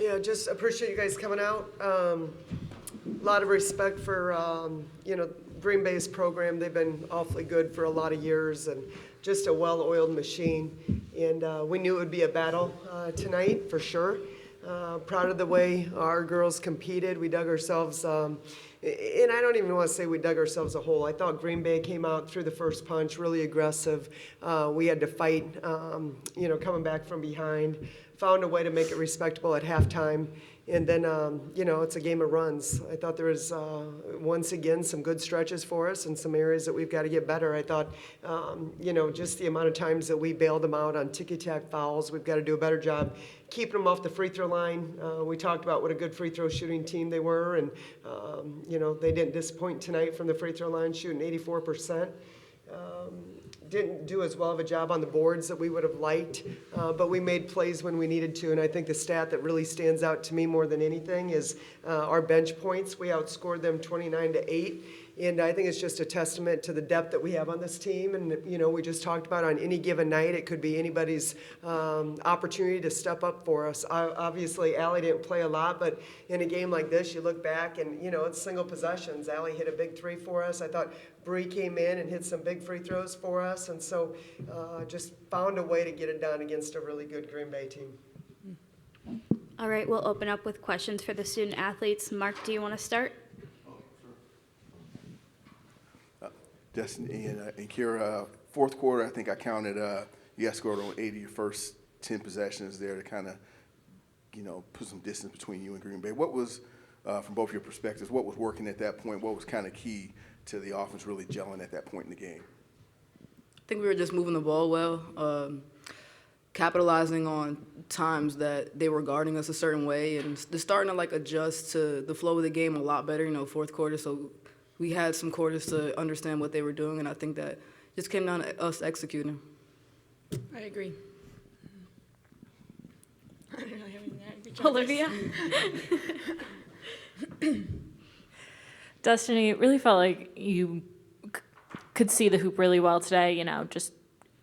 Yeah, just appreciate you guys coming out. A lot of respect for, Green Bay's program. They've been awfully good for a lot of years and just a well-oiled machine. And we knew it would be a battle tonight for sure. Proud of the way our girls competed. We dug ourselves, and I don't even want to say we dug ourselves a hole. I thought Green Bay came out through the first punch, really aggressive. We had to fight, coming back from behind. Found a way to make it respectable at halftime. And then, it's a game of runs. I thought there was, once again, some good stretches for us and some areas that we've got to get better. I thought, just the amount of times that we bailed them out on ticky-tack fouls, we've got to do a better job keeping them off the free throw line. We talked about what a good free throw shooting team they were, and, they didn't disappoint tonight from the free throw line, shooting 84%. Didn't do as well of a job on the boards that we would have liked, but we made plays when we needed to. And I think the stat that really stands out to me more than anything is our bench points. We outscored them 29-8. And I think it's just a testament to the depth that we have on this team. And, we just talked about on any given night, it could be anybody's opportunity to step up for us. Obviously, Allie didn't play a lot, but in a game like this, you look back and, it's single possessions. Allie hit a big three for us. I thought Bree came in and hit some big free throws for us. And so just found a way to get it done against a really good Green Bay team. All right, we'll open up with questions for the student athletes. Mark, do you want to start? Justin and Kira, fourth quarter, I think I counted, you guys scored on 8 of your first 10 possessions there to kind of, put some distance between you and Green Bay. What was, from both your perspectives, what was working at that point? What was kind of key to the offense really gelling at that point in the game? I think we were just moving the ball well, capitalizing on times that they were guarding us a certain way, and just starting to adjust to the flow of the game a lot better, fourth quarter. So we had some quarters to understand what they were doing, and I think that just came down to us executing. I agree. Olivia? Destiny, it really felt like you could see the hoop really well today, just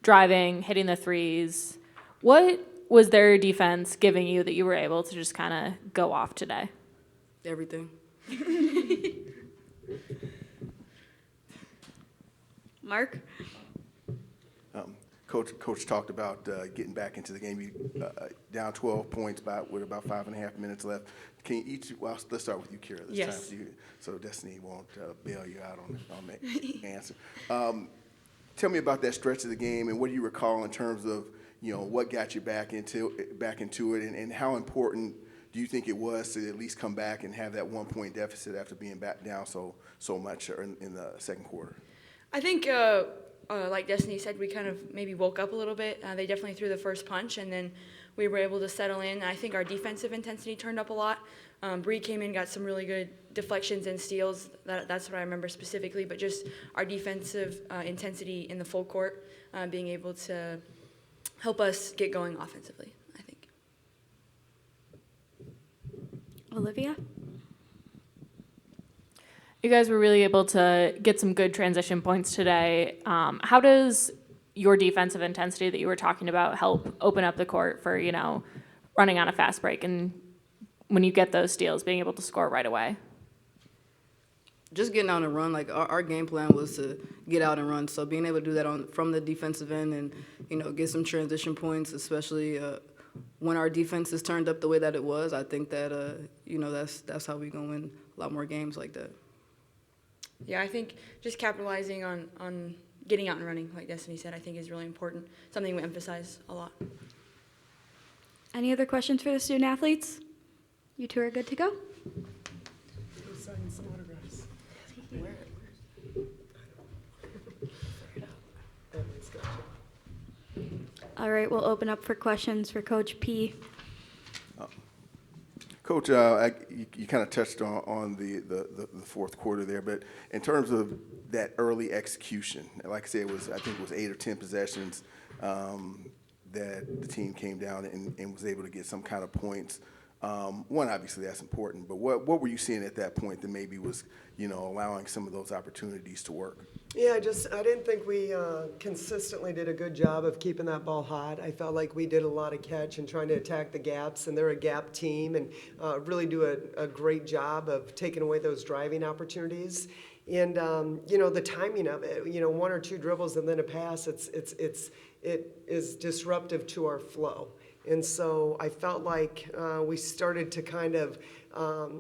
driving, hitting the threes. What was their defense giving you that you were able to just kind of go off today? Everything. Mark? Coach talked about getting back into the game. You down 12 points with about 5.5 minutes left. Can you each? Well, let's start with you, Kira. This Yes. time, so Destiny won't bail you out on that answer. Tell me about that stretch of the game and what do you recall in terms of what got you back into it, and how important do you think it was to at least come back and have that 1-point deficit after being back down so much in the second quarter? I think, like Destiny said, we kind of maybe woke up a little bit. They definitely threw the first punch, and then we were able to settle in. I think our defensive intensity turned up a lot. Bree came in, got some really good deflections and steals. That's what I remember specifically, but just our defensive intensity in the full court, being able to help us get going offensively, I think. Olivia? You guys were really able to get some good transition points today. How does your defensive intensity that you were talking about help open up the court for, running on a fast break and when you get those steals, being able to score right away? Just getting out and run. Our game plan was to get out and run. So being able to do that from the defensive end and, get some transition points, especially when our defense is turned up the way that it was, I think that, that's how we're going to win a lot more games like that. Yeah, I think just capitalizing on getting out and running, like Destiny said, I think is really important, something we emphasize a lot. Any other questions for the student athletes? You two are good to go. Sign some autographs. All right, we'll open up for questions for Coach P. Coach, you kind of touched on the fourth quarter there, but in terms of that early execution, like I said, I think it was 8 or 10 possessions that the team came down and was able to get some kind of points. One, obviously that's important, but what were you seeing at that point that maybe was, allowing some of those opportunities to work? Yeah, I didn't think we consistently did a good job of keeping that ball hot. I felt like we did a lot of catch and trying to attack the gaps, and they're a gap team and really do a great job of taking away those driving opportunities. And the timing of it, one or two dribbles and then a pass, it is disruptive to our flow. And so I felt like we started to kind of,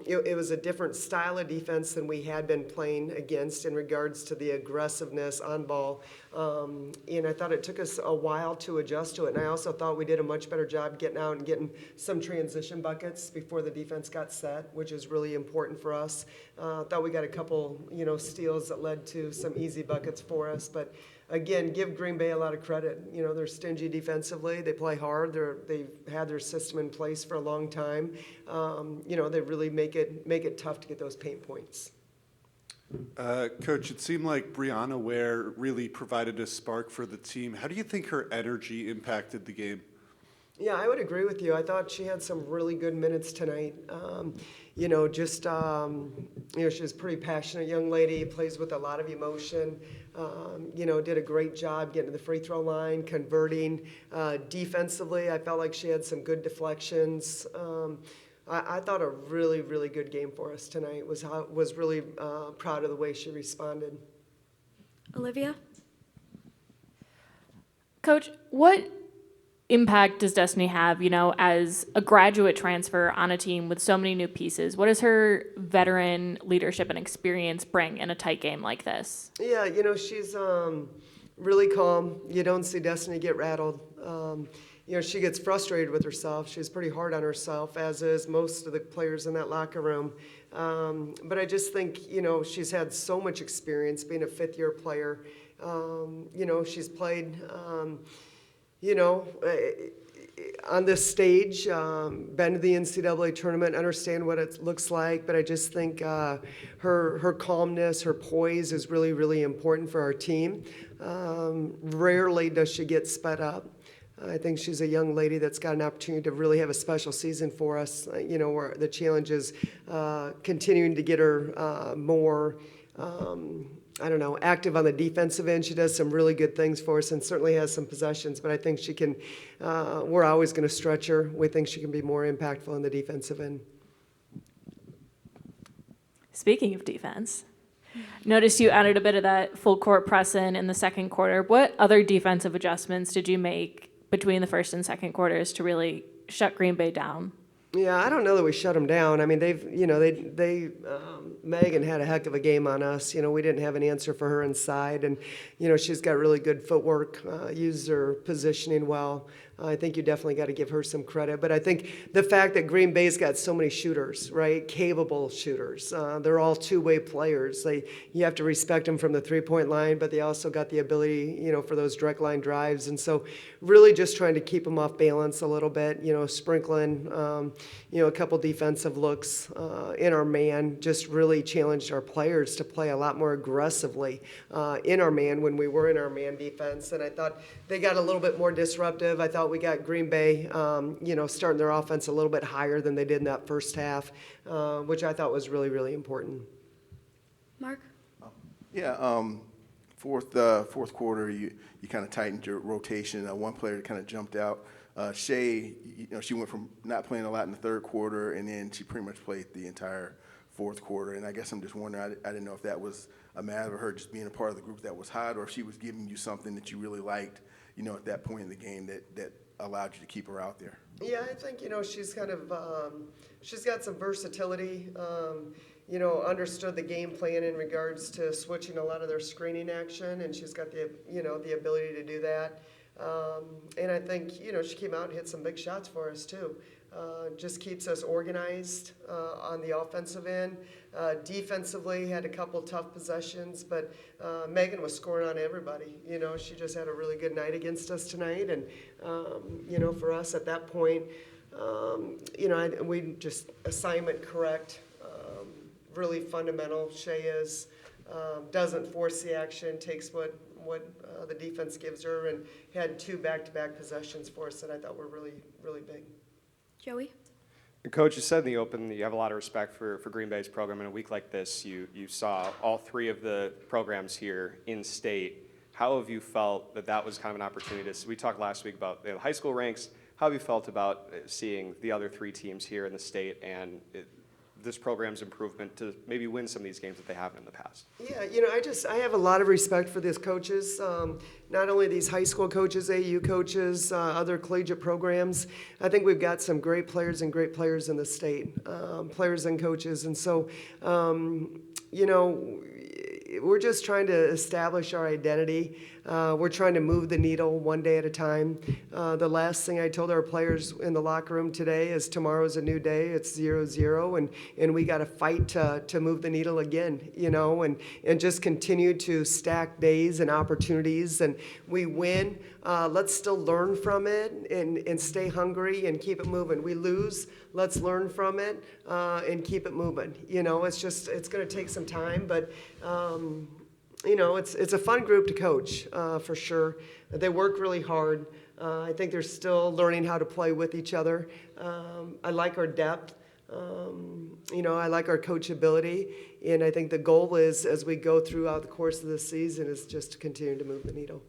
it was a different style of defense than we had been playing against in regards to the aggressiveness on ball. And I thought it took us a while to adjust to it. And I also thought we did a much better job getting out and getting some transition buckets before the defense got set, which is really important for us. Thought we got a couple, steals that led to some easy buckets for us. But again, give Green Bay a lot of credit. They're stingy defensively. They play hard. They've had their system in place for a long time. They really make it tough to get those paint points. Coach, it seemed like Brianna Ware really provided a spark for the team. How do you think her energy impacted the game? Yeah, I would agree with you. I thought she had some really good minutes tonight. She was a pretty passionate young lady, plays with a lot of emotion. Did a great job getting to the free throw line, converting. Defensively, I felt like she had some good deflections. I thought a really, really good game for us tonight. Was really proud of the way she responded. Olivia? Coach, what impact does Destiny have, as a graduate transfer on a team with so many new pieces? What does her veteran leadership and experience bring in a tight game like this? Yeah, she's really calm. You don't see Destiny get rattled. She gets frustrated with herself. She's pretty hard on herself, as is most of the players in that locker room. But I just think, she's had so much experience being a fifth-year player. She's played, on this stage, been to the NCAA tournament, understand what it looks like, but I just think her calmness, her poise is really, really important for our team. Rarely does she get sped up. I think she's a young lady that's got an opportunity to really have a special season for us, where the challenge is continuing to get her more active on the defensive end. She does some really good things for us and certainly has some possessions, but I think she can, we're always going to stretch her. We think she can be more impactful on the defensive end. Speaking of defense, noticed you added a bit of that full court press in the second quarter. What other defensive adjustments did you make between the first and second quarters to really shut Green Bay down? Yeah, I don't know that we shut them down. I mean, Megan had a heck of a game on us. We didn't have an answer for her inside, and she's got really good footwork, used her positioning well. I think you definitely got to give her some credit. But I think the fact that Green Bay's got so many shooters, right, capable shooters, they're all two-way players. You have to respect them from the three-point line, but they also got the ability, for those direct line drives. And so really just trying to keep them off balance a little bit, sprinkling, a couple defensive looks in our man, just really challenged our players to play a lot more aggressively in our man when we were in our man defense. And I thought they got a little bit more disruptive. I thought we got Green Bay, starting their offense a little bit higher than they did in that first half, which I thought was really, really important. Mark? Yeah, fourth quarter, you kind of tightened your rotation. One player that kind of jumped out. Shay, she went from not playing a lot in the third quarter, and then she pretty much played the entire fourth quarter. And I guess I'm just wondering, I didn't know if that was a matter of her just being a part of the group that was hot, or if she was giving you something that you really liked, at that point in the game that allowed you to keep her out there. Yeah, I think, she's kind of, she's got some versatility, understood the game plan in regards to switching a lot of their screening action, and she's got the, the ability to do that. And I think, she came out and hit some big shots for us too. Just keeps us organized on the offensive end. Defensively, had a couple tough possessions, but Megan was scoring on everybody. She just had a really good night against us tonight. And, for us at that point, we just assignment correct, really fundamental. Shay is, doesn't force the action, takes what the defense gives her, and had two back-to-back possessions for us that I thought were really, really big. Joey? Coach, you said in the open that you have a lot of respect for Green Bay's program. In a week like this, you saw all three of the programs here in state. How have you felt that was kind of an opportunity we talked last week about the high school ranks. How have you felt about seeing the other three teams here in the state and this program's improvement to maybe win some of these games that they haven't in the past? Yeah, I have a lot of respect for these coaches, not only these high school coaches, AU coaches, other collegiate programs. I think we've got some great players and great players in the state, players and coaches. And so, we're just trying to establish our identity. We're trying to move the needle one day at a time. The last thing I told our players in the locker room today is tomorrow's a new day. It's 0-0, and we got to fight to move the needle again, and just continue to stack days and opportunities. And we win. Let's still learn from it and stay hungry and keep it moving. We lose. Let's learn from it and keep it moving. It's going to take some time, but it's a fun group to coach for sure. They work really hard. I think they're still learning how to play with each other. I like our depth. I like our coachability, and I think the goal is, as we go throughout the course of the season, is just to continue to move the needle.